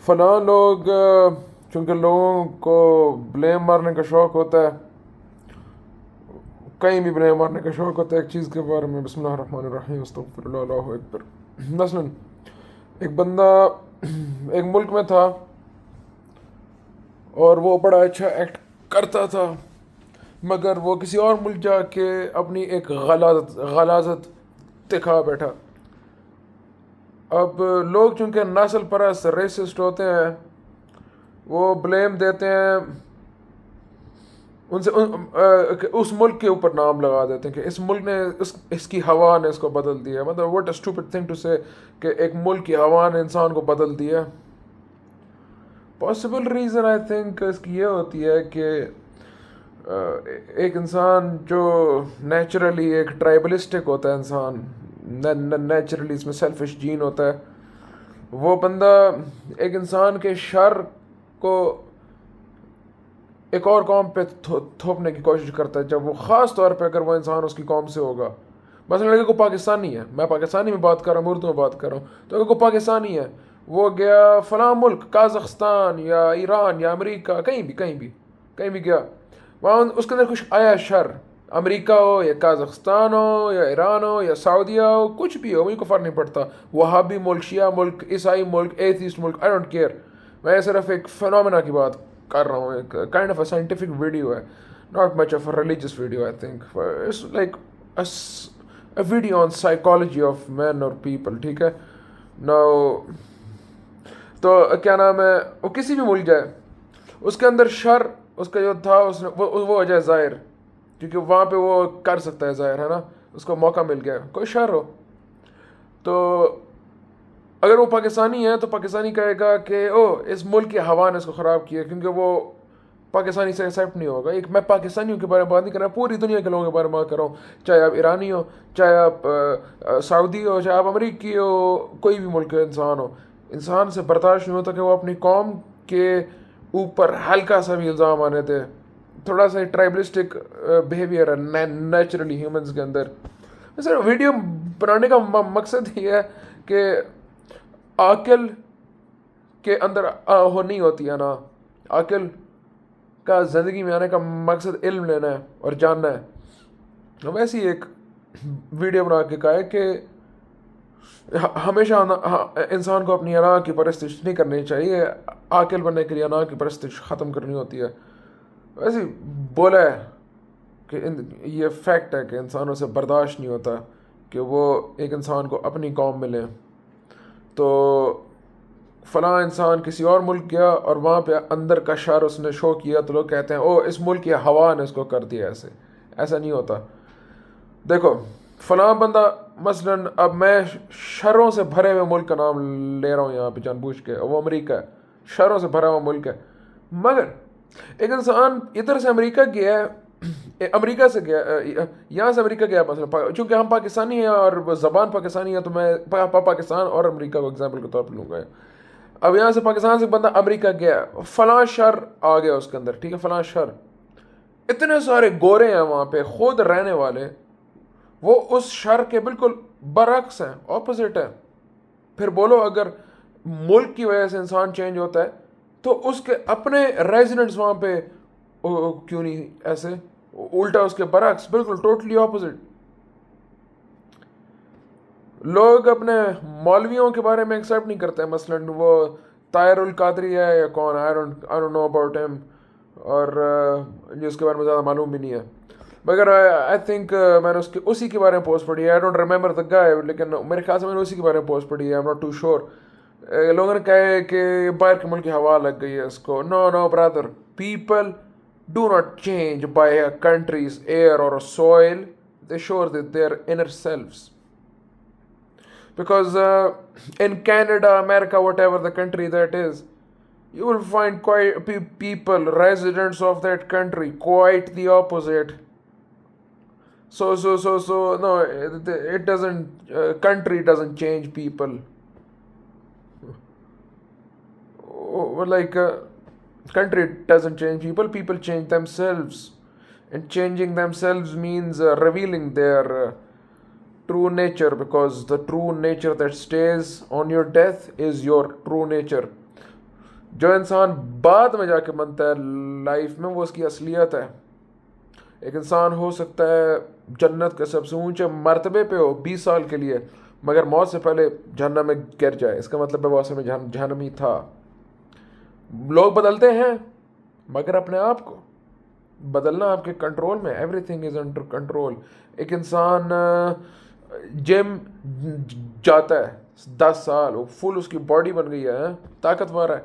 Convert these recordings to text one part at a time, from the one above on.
فلاں لوگ چونکہ لوگوں کو بلیم مارنے کا شوق ہوتا ہے، کہیں بھی بلیم مارنے کا شوق ہوتا ہے ایک چیز کے بارے میں. بسم اللہ الرحمن الرحیم، استغفر اللہ، اللہ اکبر. مثلاً ایک بندہ ایک ملک میں تھا اور وہ بڑا اچھا ایکٹ کرتا تھا، مگر وہ کسی اور ملک جا کے اپنی ایک غلاظت دکھا بیٹھا. اب لوگ چونکہ نسل پرست ریسسٹ ہوتے ہیں، وہ بلیم دیتے ہیں ان سے اس ملک کے اوپر نام لگا دیتے ہیں کہ اس ملک نے اس کی ہوا نے اس کو بدل دیا. مطلب what a stupid thing to say کہ ایک ملک کی ہوا نے انسان کو بدل دیا. پاسبل ریزن آئی تھنک اس کی یہ ہوتی ہے کہ ایک انسان جو نیچرلی ایک ٹرائبلسٹک ہوتا ہے، انسان نیچرلی اس میں سیلفش جین ہوتا ہے، وہ بندہ ایک انسان کے شر کو ایک اور قوم پہ تھوپنے کی کوشش کرتا ہے، جب وہ خاص طور پہ اگر وہ انسان اس کی قوم سے ہوگا. مثلا اگر کوئی پاکستانی ہے، میں پاکستانی میں بات کر رہا ہوں، اردو میں بات کر رہا ہوں، تو اگر کوئی پاکستانی ہے، وہ گیا فلاں ملک قازقستان یا ایران یا امریکہ، کہیں بھی گیا، وہاں اس کے اندر کچھ آیا شر، امریکہ ہو یا قازقستان ہو یا ایران ہو یا سعودیہ ہو، کچھ بھی ہو، مجھے کو فرق نہیں پڑتا، وہابی ملک، شیعہ ملک، عیسائی ملک، ایتھیسٹ ملک، آئی ڈونٹ کیئر. میں صرف ایک فنومینا کی بات کر رہا ہوں، ایک kind of a scientific video ہے، not much of a religious video. I think it's like a video on psychology of man اور پیپل. ٹھیک ہے نا؟ تو کیا نام ہے، وہ کسی بھی ملک جائے، اس کے اندر شر اس کا جو تھا اس نے وہ ہو جائے ظاہر، کیونکہ وہاں پہ وہ کر سکتا ہے ظاہر، ہے نا، اس کو موقع مل گیا کوئی شر ہو. تو اگر وہ پاکستانی ہے تو پاکستانی کہے گا کہ او اس ملک کی ہوا نے اس کو خراب کیا، کیونکہ وہ پاکستانی سے ایکسیپٹ نہیں ہوگا. ایک میں پاکستانیوں کے بارے میں بات نہیں کر رہا، پوری دنیا کے لوگوں کے بارے میں بات کر رہا ہوں، چاہے آپ ایرانی ہو، چاہے آپ سعودی ہو، چاہے آپ امریکی ہو، کوئی بھی ملک کا انسان ہو. انسان سے برداشت نہیں ہوتا کہ وہ اپنی قوم کے اوپر ہلکا سا بھی الزام آنے دے. تھوڑا سا ٹرائبلسٹک بیہیویئر ہے نیچرلی ہیومنس کے اندر. سر ویڈیو بنانے کا مقصد یہ ہے کہ عاقل کے اندر نہیں ہوتی ہے نا، عاقل کا زندگی میں آنے کا مقصد علم لینا ہے اور جاننا ہے. ہم ایسی ایک ویڈیو بنا کے کہا ہے کہ ہمیشہ انسان کو اپنی انا کی پرستش نہیں کرنی چاہیے، عاقل بننے کے لیے انا کی پرستش ختم کرنی ہوتی ہے. ویسے بولا ہے کہ یہ فیکٹ ہے کہ انسانوں سے برداشت نہیں ہوتا کہ وہ ایک انسان کو اپنی قوم میں لیں. تو فلاں انسان کسی اور ملک گیا اور وہاں پہ اندر کا شر اس نے شو کیا، تو لوگ کہتے ہیں او اس ملک کی ہوا نے اس کو کر دیا. ایسا نہیں ہوتا. دیکھو فلاں بندہ مثلاً، اب میں شروں سے بھرے ہوئے ملک کا نام لے رہا ہوں یہاں پہ جان بوجھ کے، وہ امریکہ ہے، شروں سے بھرا ہوا ملک ہے. مگر ایک انسان ادھر سے امریکہ گیا ہے، امریکہ سے گیا، یہاں سے امریکہ گیا مثلا، چونکہ ہم پاکستانی ہیں اور زبان پاکستانی ہے، تو میں پاکستان اور امریکہ کو ایگزامپل کے طور پر لوں گا. اب یہاں سے پاکستان سے بندہ امریکہ گیا، فلاں شر آ گیا اس کے اندر، ٹھیک ہے، فلاں شر، اتنے سارے گورے ہیں وہاں پہ خود رہنے والے، وہ اس شر کے بالکل برعکس ہیں، اپوزٹ ہے. پھر بولو اگر ملک کی وجہ سے انسان چینج ہوتا ہے تو اس کے اپنے ریزیڈنٹس وہاں پہ کیوں نہیں ایسے؟ الٹا اس کے برعکس، بالکل ٹوٹلی اپوزٹ. لوگ اپنے مولویوں کے بارے میں ایکسیپٹ نہیں کرتے. مثلاً وہ طاہر القادری ہے یا کون، آئی ڈونٹ نو اباؤٹ ہم، اور جس کے بارے میں زیادہ معلوم بھی نہیں ہے. مگر آئی تھنک میں نے اسی کے بارے میں پوسٹ پڑھی ہے. آئی ڈونٹ ریمبر دا گائے، لیکن میرے خیال سے میں نے اسی کے بارے میں پوسٹ پڑھی ہے. I am not too sure. لوگوں نے کہا ہے کہ باہر کے ملک کی ہوا لگ گئی ہے اس کو. No no brother, people do not change by a country's air or soil, they show their inner selves. Because in Canada, America, whatever the country that is, you will find quite people, residents of that country, quite the opposite. So, no, it doesn't, country doesn't change people. Like, country doesn't change people, people change themselves. And changing themselves means revealing their true nature, because the true nature that stays on your death is your true nature. جو انسان بعد میں جا کے بنتا ہے life میں، وہ اس کی اصلیت ہے. ایک انسان ہو سکتا ہے جنت کے سب سے اونچے مرتبے پہ ہو 20 سال کے لیے، مگر موت سے پہلے جہنم میں گر جائے. اس کا مطلب ہے وہ اصل میں جہنمی تھا. لوگ بدلتے ہیں، مگر اپنے آپ کو بدلنا آپ کے کنٹرول میں. Every thing is under control. ایک انسان جم جاتا ہے 10 سال، وہ فل اس کی باڈی بن گئی ہے، طاقتور ہے،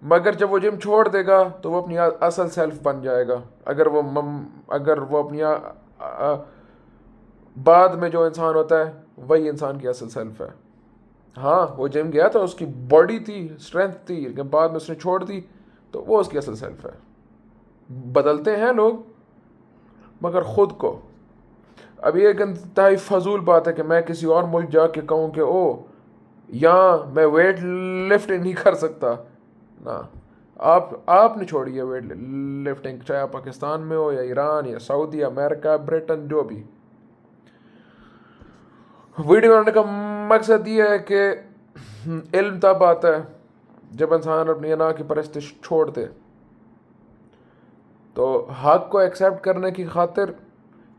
مگر جب وہ جم چھوڑ دے گا تو وہ اپنی اصل سیلف بن جائے گا. اگر وہ اپنی بعد میں جو انسان ہوتا ہے وہی انسان کی اصل سیلف ہے. ہاں وہ جم گیا تھا، اس کی باڈی تھی، اسٹرینتھ تھی، لیکن بعد میں اس نے چھوڑ دی تو وہ اس کی اصل سیلف ہے. بدلتے ہیں لوگ، مگر خود کو. اب یہ ایک انتہائی فضول بات ہے کہ میں کسی اور ملک جا کے کہوں کہ او یہاں میں ویٹ لفٹنگ نہیں کر سکتا. نہ، آپ نے چھوڑی ہے ویٹ لفٹنگ، چاہے آپ پاکستان میں ہو یا ایران یا سعودی، امریکہ، برٹن، جو بھی. ویڈیو بنانے کا مقصد یہ ہے کہ علم تب آتا ہے جب انسان اپنی انا کی پرستش چھوڑ دے. تو حق کو ایکسیپٹ کرنے کی خاطر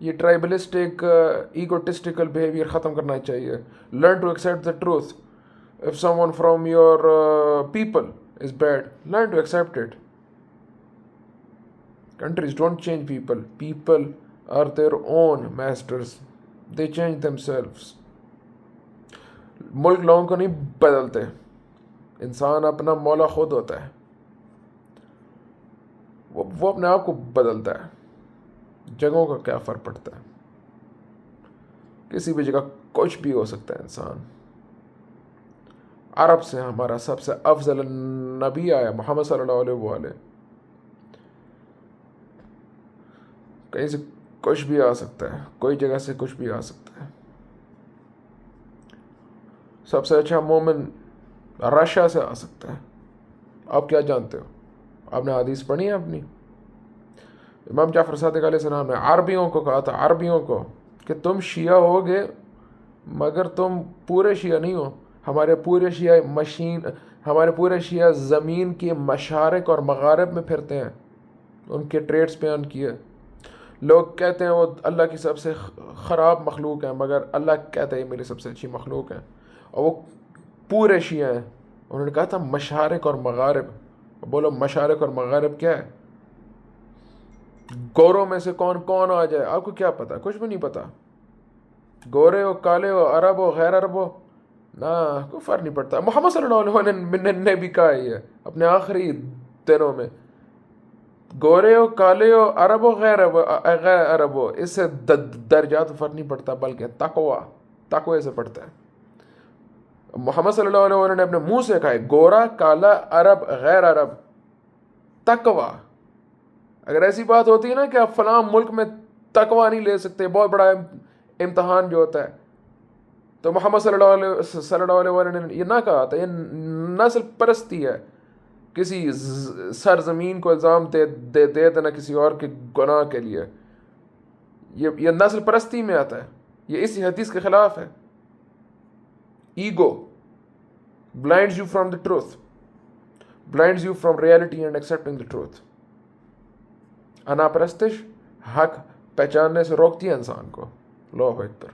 یہ ٹرائبلسٹک ایگوٹسٹیکل بیہیویئر ختم کرنا چاہیے. Learn to accept the truth. If someone from your people is bad, learn to accept it. Countries don't change people. People are their own masters. They change themselves. ملک لوگوں کو نہیں بدلتے، انسان اپنا مولا خود ہوتا ہے. وہ اپنے آپ کو بدلتا ہے. جگہوں کا کیا فرق پڑتا ہے؟ کسی بھی جگہ کچھ بھی ہو سکتا ہے انسان. عرب سے ہمارا سب سے افضل نبی آیا محمد صلی اللہ علیہ وآلہ. کہیں سے کچھ بھی آ سکتا ہے، کوئی جگہ سے کچھ بھی آ سکتا ہے. سب سے اچھا مومن رشیا سے آ سکتا ہے. آپ کیا جانتے ہو؟ آپ نے حدیث پڑھی ہے اپنی؟ امام جعفر صادق علیہ السلام نے عربیوں کو کہا تھا، عربیوں کو، کہ تم شیعہ ہوگے مگر تم پورے شیعہ نہیں ہو. ہمارے پورے شیعہ زمین کے مشارق اور مغارب میں پھرتے ہیں. ان کے ٹریٹس بیان کیے. لوگ کہتے ہیں وہ اللہ کی سب سے خراب مخلوق ہیں، مگر اللہ کہتا ہے یہ میری سب سے اچھی مخلوق ہے. اور وہ پورے شیعہ ہیں. انہوں نے کہا تھا مشارق اور مغارب. بولو مشارق اور مغارب کیا ہے؟ گوروں میں سے کون کون آ جائے، آپ کو کیا پتا؟ کچھ بھی نہیں پتا. گورے ہو، کالے ہو، عرب ہو، غیر عرب ہو، نہ کوئی فرق نہیں پڑتا. محمد صلی اللہ علیہ وسلم نے بھی کہا یہ اپنے آخری دنوں میں، گورے ہو، کالے ہو، عرب ہو، غیر عرب ہو، اس سے درجات فرق نہیں پڑتا، بلکہ تقوی سے پڑتا ہے. محمد صلی اللہ علیہ وسلم نے اپنے منہ سے کہا ہے گورا، کالا، عرب، غیر عرب، تقوی. اگر ایسی بات ہوتی ہے نا کہ آپ فلاں ملک میں تقوی نہیں لے سکتے، بہت بڑا امتحان جو ہوتا ہے، تو محمد صلی اللہ علیہ وسلم نے یہ نہ کہا تھا. یہ نسل پرستی ہے. کسی سرزمین کو الزام دے دینا کسی اور کے گناہ کے لیے، یہ نسل پرستی میں آتا ہے. یہ اسی حدیث کے خلاف ہے. Ego blinds you from the truth, blinds you from reality and accepting the truth. انا پرستش حق پہچاننے سے روکتی ہے انسان کو. اللہ اکبر.